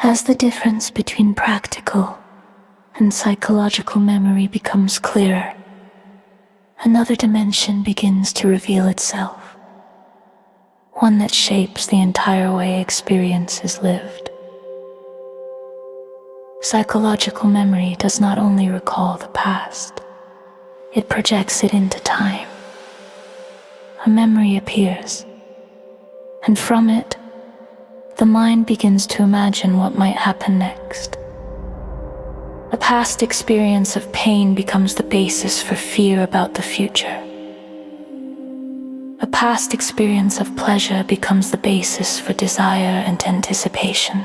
As the difference between practical and psychological memory becomes clearer, another dimension begins to reveal itself, one that shapes the entire way experience is lived. Psychological memory does not only recall the past, it projects it into time. A memory appears, and from it, the mind begins to imagine what might happen next. A past experience of pain becomes the basis for fear about the future. A past experience of pleasure becomes the basis for desire and anticipation.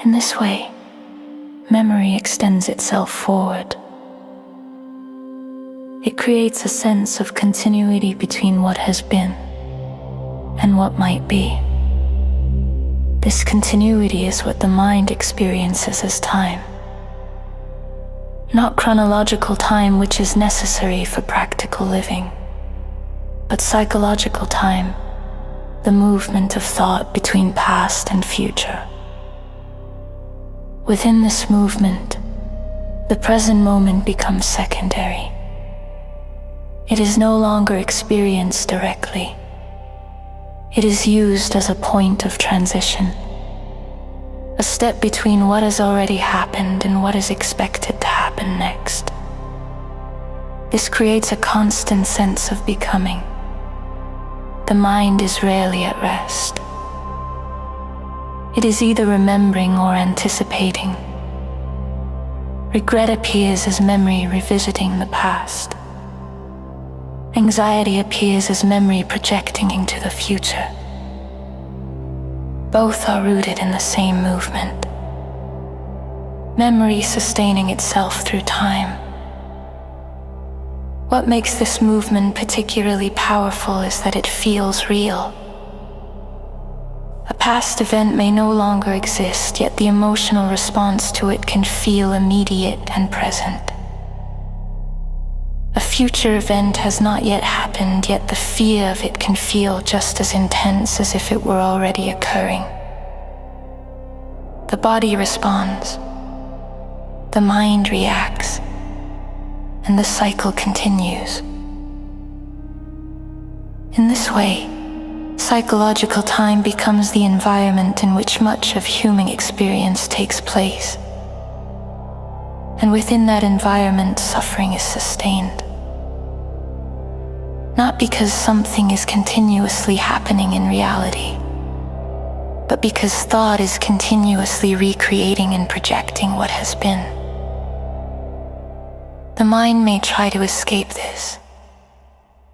In this way, memory extends itself forward. It creates a sense of continuity between what has been and what might be. This continuity is what the mind experiences as time. Not chronological time, which is necessary for practical living, but psychological time, the movement of thought between past and future. Within this movement, the present moment becomes secondary. It is no longer experienced directly. It is used as a point of transition, a step between what has already happened and what is expected to happen next. This creates a constant sense of becoming. The mind is rarely at rest. It is either remembering or anticipating. Regret appears as memory revisiting the past. Anxiety appears as memory projecting into the future. Both are rooted in the same movement. Memory sustaining itself through time. What makes this movement particularly powerful is that it feels real. A past event may no longer exist, yet the emotional response to it can feel immediate and present. A future event has not yet happened, yet the fear of it can feel just as intense as if it were already occurring. The body responds, the mind reacts, and the cycle continues. In this way, psychological time becomes the environment in which much of human experience takes place. And within that environment, suffering is sustained. Not because something is continuously happening in reality, but because thought is continuously recreating and projecting what has been. The mind may try to escape this.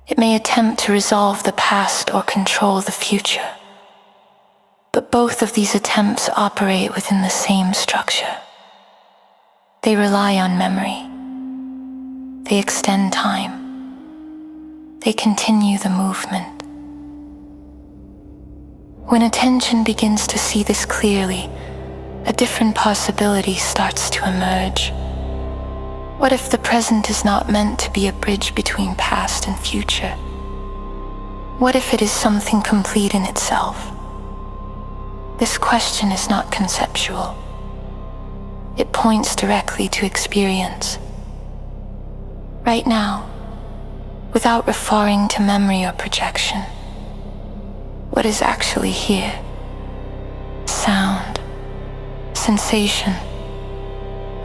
It may attempt to resolve the past or control the future. But both of these attempts operate within the same structure. They rely on memory. They extend time. They continue the movement. When attention begins to see this clearly, a different possibility starts to emerge. What if the present is not meant to be a bridge between past and future? What if it is something complete in itself? This question is not conceptual. It points directly to experience. Right now, without referring to memory or projection, what is actually here? Sound, sensation,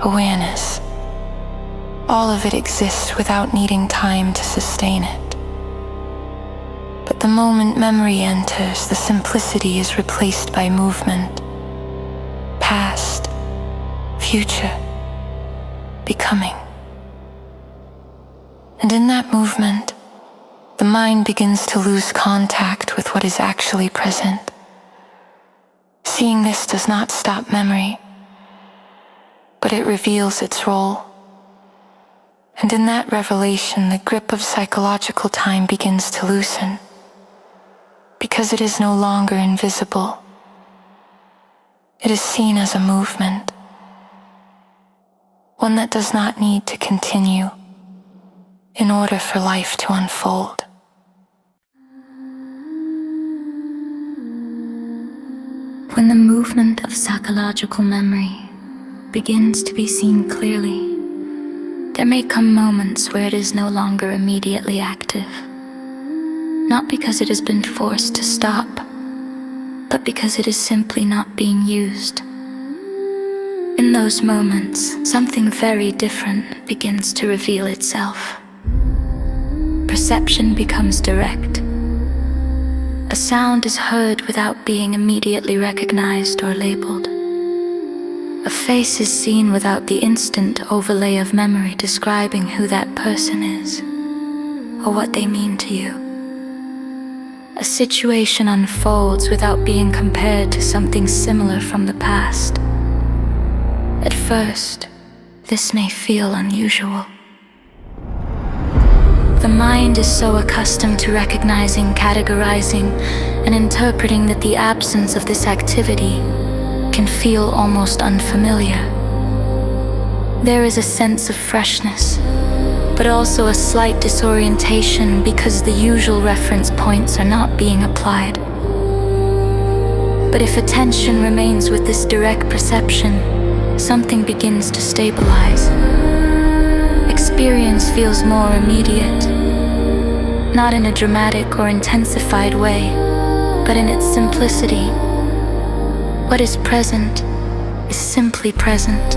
awareness. All of it exists without needing time to sustain it. But the moment memory enters, the simplicity is replaced by movement. Past, future, becoming. And in that movement, the mind begins to lose contact with what is actually present. Seeing this does not stop memory, but it reveals its role. And in that revelation, the grip of psychological time begins to loosen, because it is no longer invisible. It is seen as a movement, one that does not need to continue in order for life to unfold. When When the movement of psychological memory begins to be seen clearly, there may come moments where it is no longer immediately active. Not because it has been forced to stop, but because it is simply not being used. In those moments, something very different begins to reveal itself. Perception becomes direct. A sound is heard without being immediately recognized or labeled. A face is seen without the instant overlay of memory describing who that person is, or what they mean to you. A situation unfolds without being compared to something similar from the past. At first, this may feel unusual. The mind is so accustomed to recognizing, categorizing, and interpreting that the absence of this activity can feel almost unfamiliar. There is a sense of freshness, but also a slight disorientation because the usual reference points are not being applied. But if attention remains with this direct perception, something begins to stabilize. Experience feels more immediate, not in a dramatic or intensified way, but in its simplicity. What is present is simply present,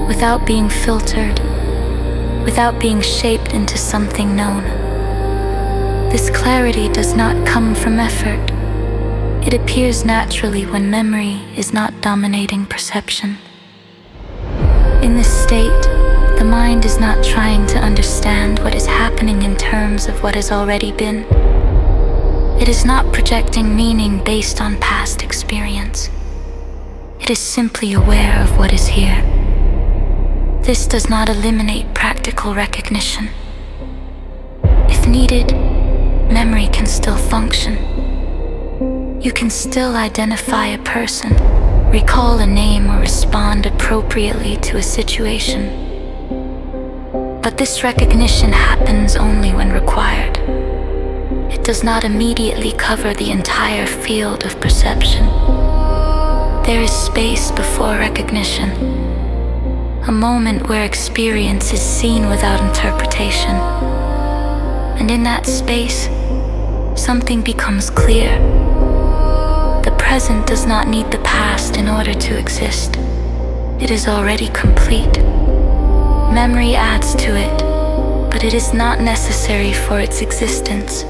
without being filtered, without being shaped into something known. This clarity does not come from effort. It appears naturally when memory is not dominating perception. In this state, the mind is not trying to understand what is happening in terms of what has already been. It is not projecting meaning based on past experience. It is simply aware of what is here. This does not eliminate practical recognition. If needed, memory can still function. You can still identify a person, recall a name, or respond appropriately to a situation. But this recognition happens only when required. It does not immediately cover the entire field of perception. There is space before recognition, a moment where experience is seen without interpretation. And in that space, something becomes clear. The present does not need the past in order to exist. It is already complete. Memory adds to it, but it is not necessary for its existence.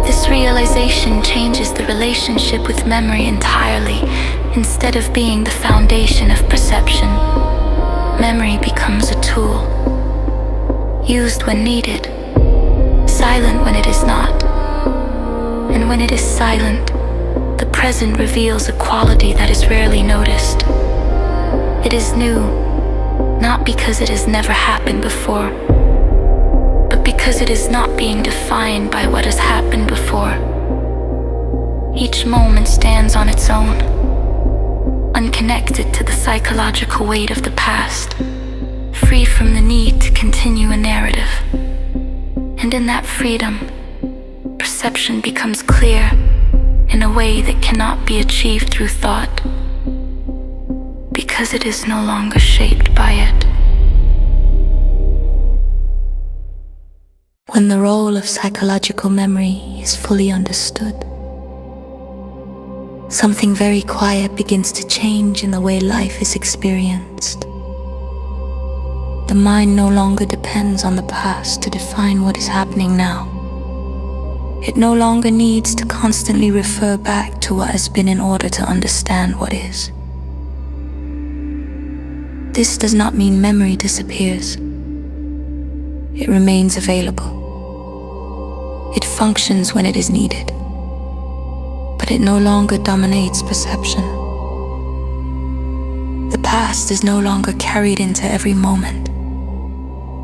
This realization changes the relationship with memory entirely. Instead of being the foundation of perception, memory becomes a tool, used when needed, silent when it is not. And when it is silent, the present reveals a quality that is rarely noticed. It is new, not because it has never happened before, but because it is not being defined by what has happened before. Each moment stands on its own, unconnected to the psychological weight of the past, free from the need to continue a narrative. And in that freedom, perception becomes clear in a way that cannot be achieved through thought, because it is no longer shaped by it. When the role of psychological memory is fully understood, something very quiet begins to change in the way life is experienced. The mind no longer depends on the past to define what is happening now. It no longer needs to constantly refer back to what has been in order to understand what is. This does not mean memory disappears. It remains available. It functions when it is needed, but it no longer dominates perception. The past is no longer carried into every moment,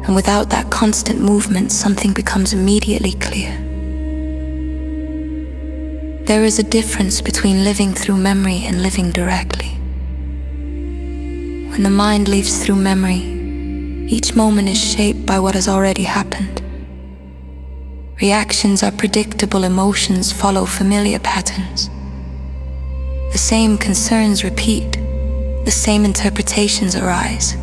and without that constant movement, something becomes immediately clear. There is a difference between living through memory and living directly. When the mind lives through memory, each moment is shaped by what has already happened. Reactions are predictable, emotions follow familiar patterns. The same concerns repeat, the same interpretations arise.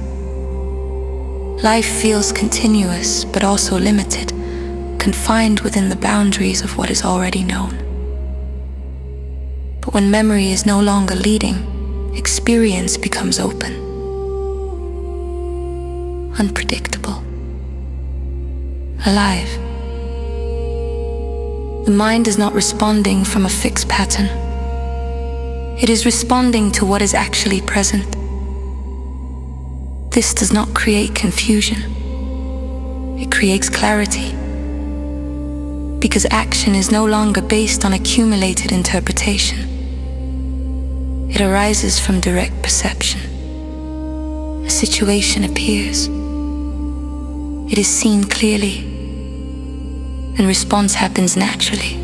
Life feels continuous, but also limited, confined within the boundaries of what is already known. But when memory is no longer leading, experience becomes open, unpredictable, alive. The mind is not responding from a fixed pattern. It is responding to what is actually present. This does not create confusion. It creates clarity. Because action is no longer based on accumulated interpretation. It arises from direct perception. A situation appears. It is seen clearly, and response happens naturally.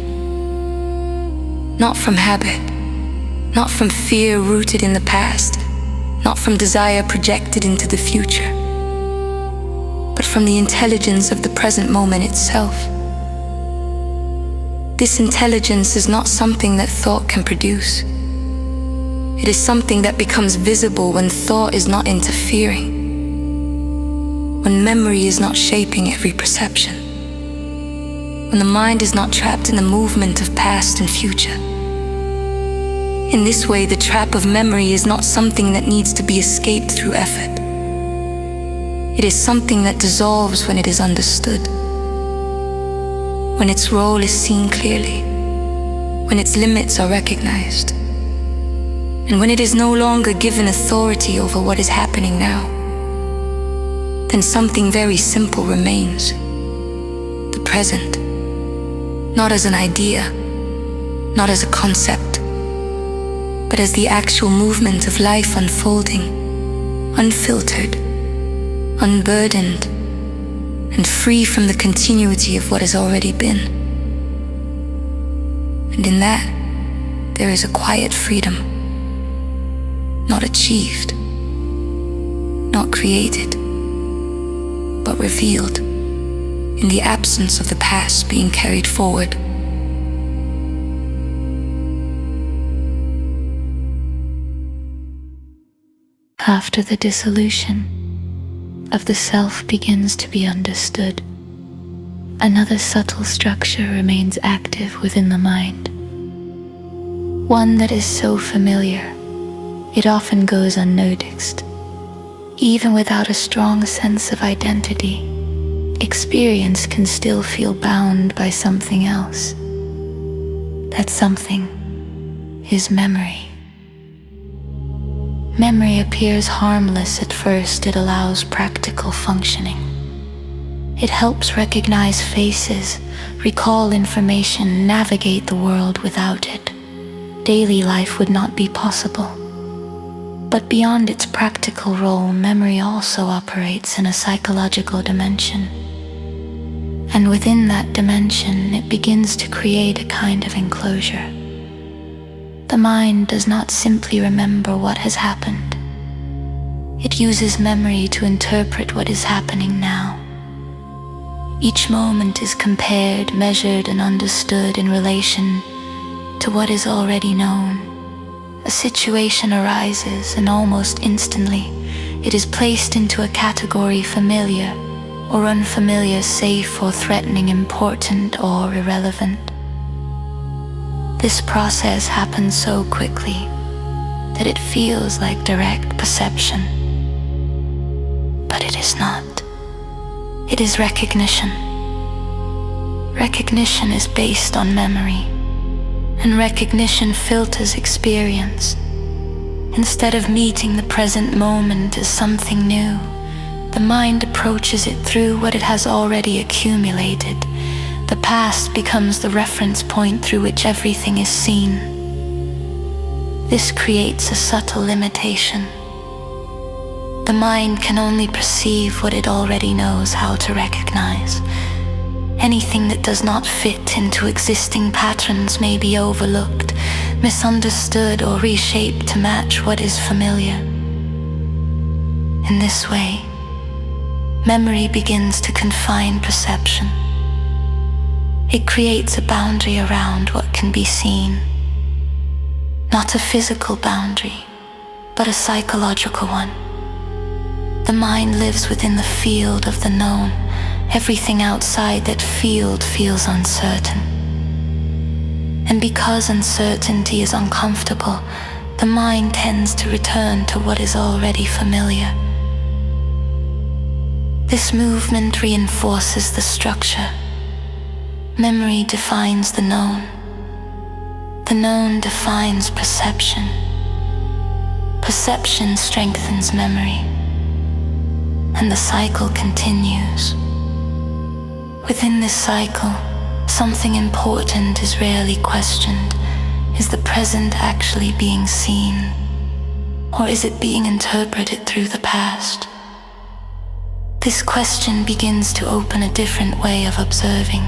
Not from habit, not from fear rooted in the past, not from desire projected into the future, but from the intelligence of the present moment itself. This intelligence is not something that thought can produce. It is something that becomes visible when thought is not interfering, when memory is not shaping every perception, when the mind is not trapped in the movement of past and future. In this way, the trap of memory is not something that needs to be escaped through effort. It is something that dissolves when it is understood, when its role is seen clearly, when its limits are recognized, and when it is no longer given authority over what is happening now. Then something very simple remains: the present, not as an idea, not as a concept, but as the actual movement of life unfolding, unfiltered, unburdened, and free from the continuity of what has already been. And in that, there is a quiet freedom, not achieved, not created, but revealed in the absence of the past being carried forward. After the dissolution of the self begins to be understood, another subtle structure remains active within the mind. One that is so familiar, it often goes unnoticed. Even without a strong sense of identity, experience can still feel bound by something else. That something is memory. Memory appears harmless at first. It allows practical functioning. It helps recognize faces, recall information, navigate the world. Without it, daily life would not be possible. But beyond its practical role, memory also operates in a psychological dimension. And within that dimension, it begins to create a kind of enclosure. The mind does not simply remember what has happened. It uses memory to interpret what is happening now. Each moment is compared, measured, and understood in relation to what is already known. A situation arises, and almost instantly, it is placed into a category: familiar or unfamiliar, safe or threatening, important or irrelevant. This process happens so quickly that it feels like direct perception. But it is not. It is recognition. Recognition is based on memory, and recognition filters experience. Instead of meeting the present moment as something new, the mind approaches it through what it has already accumulated. The past becomes the reference point through which everything is seen. This creates a subtle limitation. The mind can only perceive what it already knows how to recognize. Anything that does not fit into existing patterns may be overlooked, misunderstood, or reshaped to match what is familiar. In this way, memory begins to confine perception. It creates a boundary around what can be seen. not a physical boundary, but a psychological one. The mind lives within the field of the known. Everything outside that field feels uncertain. And because uncertainty is uncomfortable, the mind tends to return to what is already familiar. This movement reinforces the structure. Memory defines the known. The known defines perception. Perception strengthens memory. And the cycle continues. Within this cycle, something important is rarely questioned. Is the present actually being seen? Or is it being interpreted through the past? This question begins to open a different way of observing,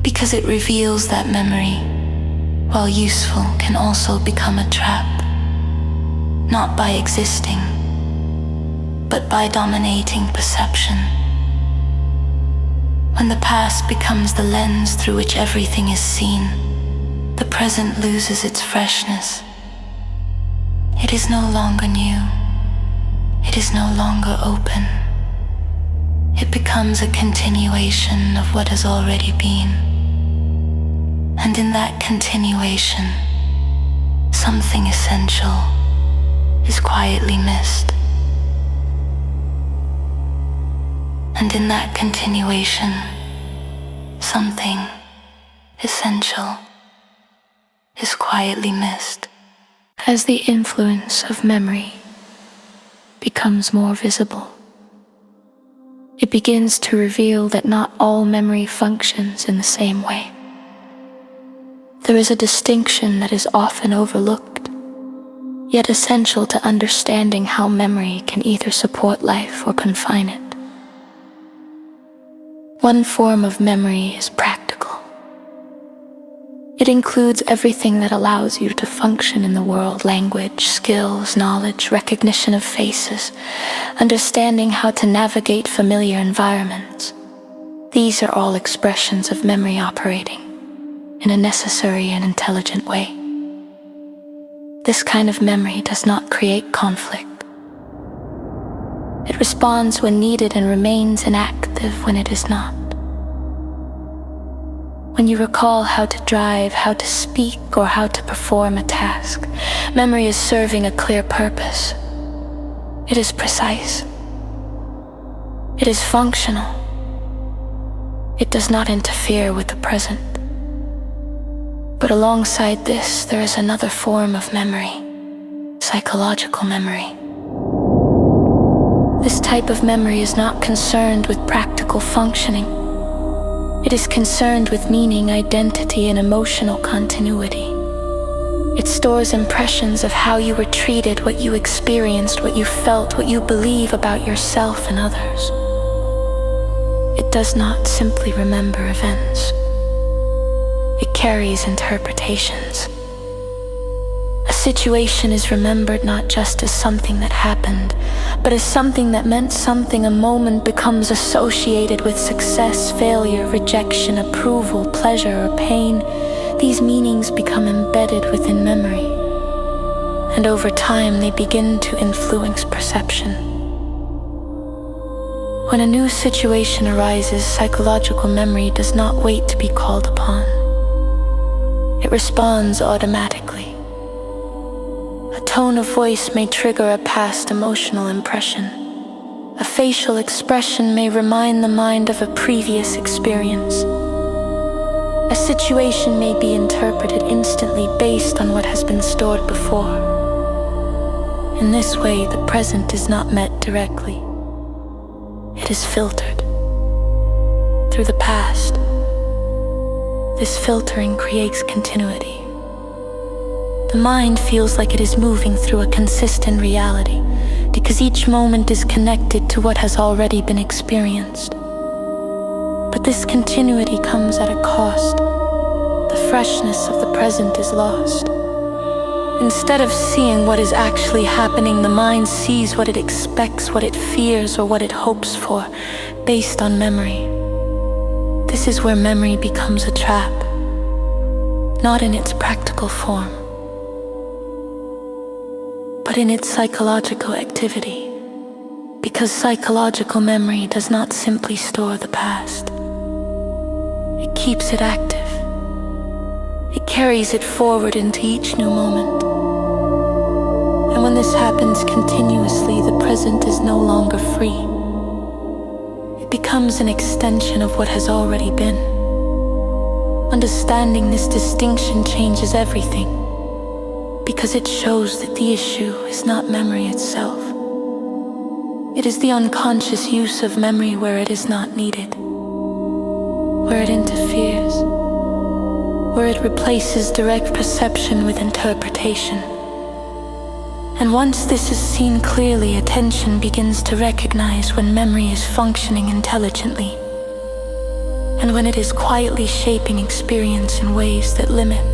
because it reveals that memory, while useful, can also become a trap, not by existing, but by dominating perception. When the past becomes the lens through which everything is seen, the present loses its freshness. It is no longer new. It is no longer open. It becomes a continuation of what has already been. And in that continuation, something essential is quietly missed. And in that continuation, something essential is quietly missed. As the influence of memory becomes more visible, it begins to reveal that not all memory functions in the same way. There is a distinction that is often overlooked, yet essential to understanding how memory can either support life or confine it. One form of memory is practical. It includes everything that allows you to function in the world: language, skills, knowledge, recognition of faces, understanding how to navigate familiar environments. These are all expressions of memory operating in a necessary and intelligent way. This kind of memory does not create conflict. It responds when needed and remains inactive when it is not. When you recall how to drive, how to speak, or how to perform a task, memory is serving a clear purpose. It is precise. It is functional. It does not interfere with the present. But alongside this, there is another form of memory: psychological memory. This type of memory is not concerned with practical functioning. It is concerned with meaning, identity, and emotional continuity. It stores impressions of how you were treated, what you experienced, what you felt, what you believe about yourself and others. It does not simply remember events. It carries interpretations. A situation is remembered not just as something that happened, but as something that meant something. A moment becomes associated with success, failure, rejection, approval, pleasure, or pain. These meanings become embedded within memory, and over time they begin to influence perception. When a new situation arises, psychological memory does not wait to be called upon. It responds automatically. A tone of voice may trigger a past emotional impression. A facial expression may remind the mind of a previous experience. A situation may be interpreted instantly based on what has been stored before. In this way, the present is not met directly. It is filtered through the past. This filtering creates continuity. The mind feels like it is moving through a consistent reality because each moment is connected to what has already been experienced. But this continuity comes at a cost. The freshness of the present is lost. Instead of seeing what is actually happening, the mind sees what it expects, what it fears, or what it hopes for, based on memory. This is where memory becomes a trap, not in its practical form, but in its psychological activity. Because psychological memory does not simply store the past. It keeps it active. It carries it forward into each new moment. And when this happens continuously, the present is no longer free. It becomes an extension of what has already been. Understanding this distinction changes everything, because it shows that the issue is not memory itself. It is the unconscious use of memory where it is not needed, where it interferes, where it replaces direct perception with interpretation. And once this is seen clearly, attention begins to recognize when memory is functioning intelligently, and when it is quietly shaping experience in ways that limit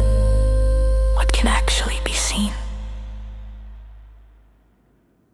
what can actually be